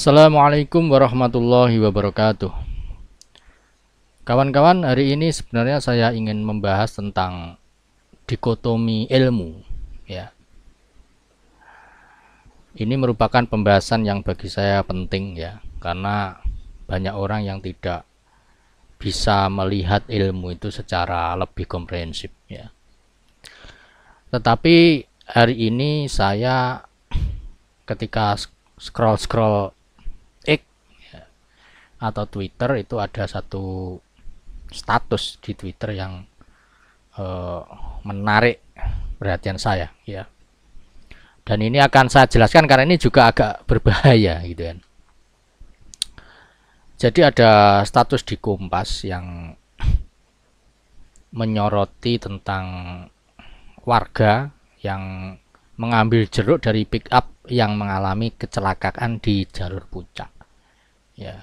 Assalamualaikum warahmatullahi wabarakatuh. Kawan-kawan, hari ini sebenarnya saya ingin membahas tentang dikotomi ilmu, ya. Ini merupakan pembahasan yang bagi saya penting, ya, karena banyak orang yang tidak bisa melihat ilmu itu secara lebih komprehensif, ya. Tetapi hari ini saya ketika scroll X atau Twitter, itu ada satu status di Twitter yang menarik perhatian saya, ya. Dan ini akan saya jelaskan karena ini juga agak berbahaya, gitu kan. Jadi ada status di Kompas yang menyoroti tentang warga yang mengambil jeruk dari pick up yang mengalami kecelakaan di jalur puncak, ya.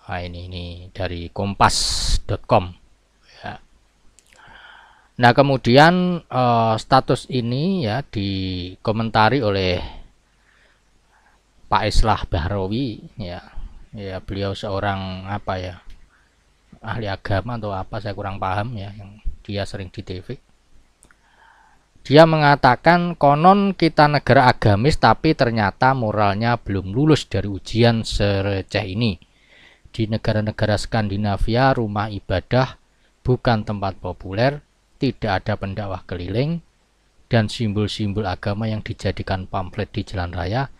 Nah, ini dari kompas.com, ya. Nah, kemudian status ini, ya, dikomentari oleh Pak Islah Bahrawi, ya. Ya, beliau seorang ahli agama atau apa, saya kurang paham, ya, yang dia sering di TV. Dia mengatakan konon kita negara agamis tapi ternyata moralnya belum lulus dari ujian sereceh ini. Di negara-negara Skandinavia rumah ibadah bukan tempat populer, tidak ada pendakwah keliling, dan simbol-simbol agama yang dijadikan pamflet di jalan raya,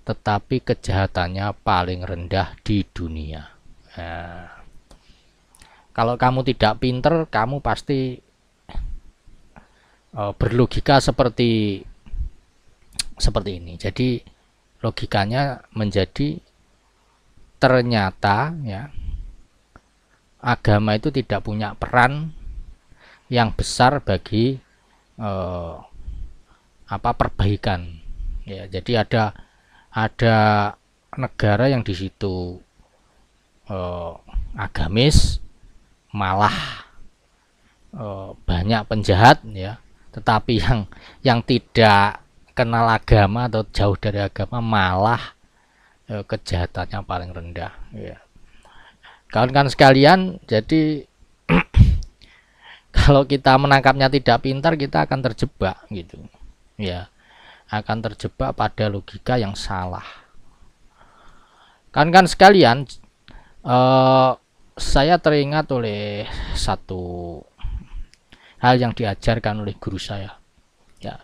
tetapi kejahatannya paling rendah di dunia. Nah, kalau kamu tidak pinter, kamu pasti berlogika seperti ini. Jadi logikanya menjadi ternyata, ya, agama itu tidak punya peran yang besar bagi perbaikan, ya. Jadi ada negara yang di situ agamis malah banyak penjahat, ya. Tetapi yang tidak kenal agama atau jauh dari agama malah kejahatannya paling rendah, ya. Kawan-kawan sekalian, jadi kalau kita menangkapnya tidak pintar, kita akan terjebak, gitu, ya, akan terjebak pada logika yang salah. Kawan-kawan sekalian, saya teringat oleh satu hal yang diajarkan oleh guru saya, ya,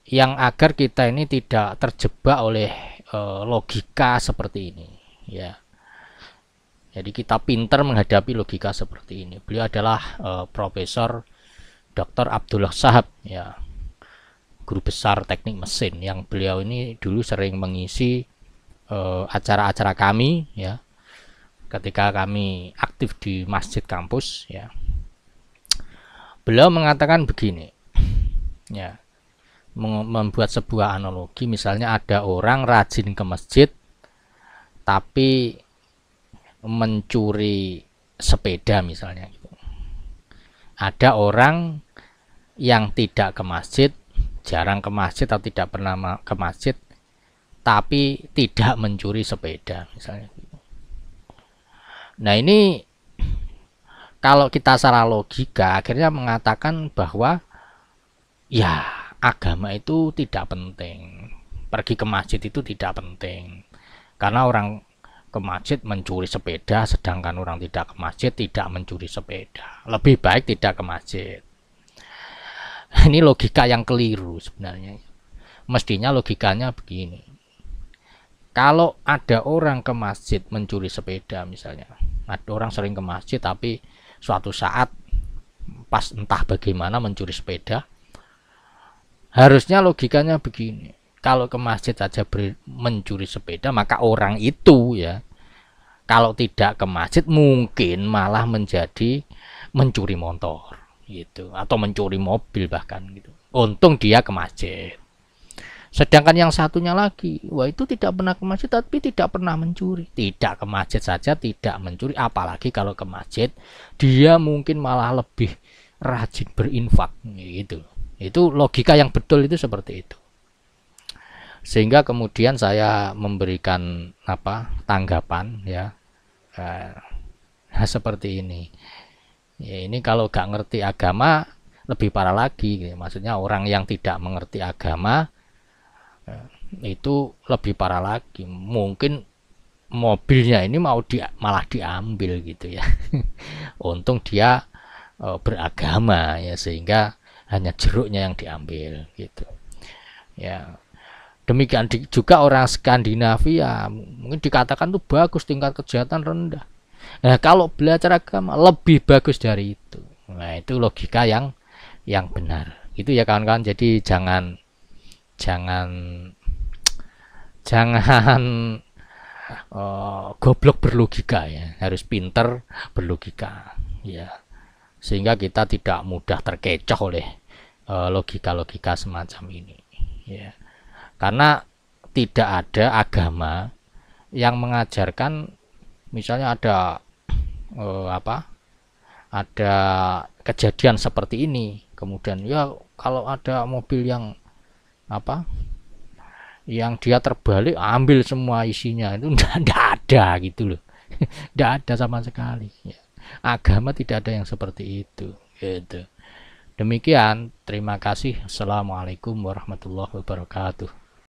yang agar kita ini tidak terjebak oleh logika seperti ini, ya. Jadi kita pintar menghadapi logika seperti ini. Beliau adalah Profesor Dr. Abdullah Shahab, ya, guru besar teknik mesin, yang beliau ini dulu sering mengisi acara-acara kami, ya, ketika kami aktif di masjid kampus, ya. Beliau mengatakan begini, ya, membuat sebuah analogi. Misalnya ada orang rajin ke masjid tapi mencuri sepeda, misalnya, gitu. Ada orang yang tidak ke masjid, jarang ke masjid atau tidak pernah ke masjid, tapi tidak mencuri sepeda, misalnya, gitu. Nah, ini kalau kita secara logika akhirnya mengatakan bahwa, ya, agama itu tidak penting, pergi ke masjid itu tidak penting, karena orang ke masjid mencuri sepeda, sedangkan orang tidak ke masjid tidak mencuri sepeda, lebih baik tidak ke masjid. Ini logika yang keliru sebenarnya. Mestinya logikanya begini, kalau ada orang ke masjid mencuri sepeda, misalnya, ada orang sering ke masjid tapi suatu saat pas entah bagaimana mencuri sepeda, harusnya logikanya begini, kalau ke masjid saja mencuri sepeda, maka orang itu, ya, kalau tidak ke masjid mungkin malah menjadi mencuri motor, gitu, atau mencuri mobil bahkan, gitu. Untung dia ke masjid. Sedangkan yang satunya lagi, wah, itu tidak pernah ke masjid tapi tidak pernah mencuri. Tidak ke masjid saja tidak mencuri, apalagi kalau ke masjid dia mungkin malah lebih rajin berinfak, gitu. Itu logika yang betul, itu seperti itu. Sehingga kemudian saya memberikan tanggapan ya, seperti ini. Ya, ini kalau gak ngerti agama lebih parah lagi gitu. Maksudnya orang yang tidak mengerti agama itu lebih parah lagi. Mungkin mobilnya ini malah diambil gitu ya. Untung dia beragama ya, sehingga hanya jeruknya yang diambil gitu ya. Demikian juga orang Skandinavia mungkin dikatakan tuh bagus, tingkat kejahatan rendah. Nah, kalau belajar agama lebih bagus dari itu. Nah, itu logika yang benar. Itu ya kawan-kawan. Jadi jangan jangan jangan goblok berlogika ya. Harus pinter berlogika ya. Sehingga kita tidak mudah terkecoh oleh logika-logika semacam ini ya. Karena tidak ada agama yang mengajarkan misalnya ada kejadian seperti ini, kemudian ya kalau ada mobil yang yang dia terbalik ambil semua isinya, itu tidak ada gitu loh. Tidak ada sama sekali ya. Agama tidak ada yang seperti itu gitu. Demikian, terima kasih. Assalamualaikum warahmatullahi wabarakatuh.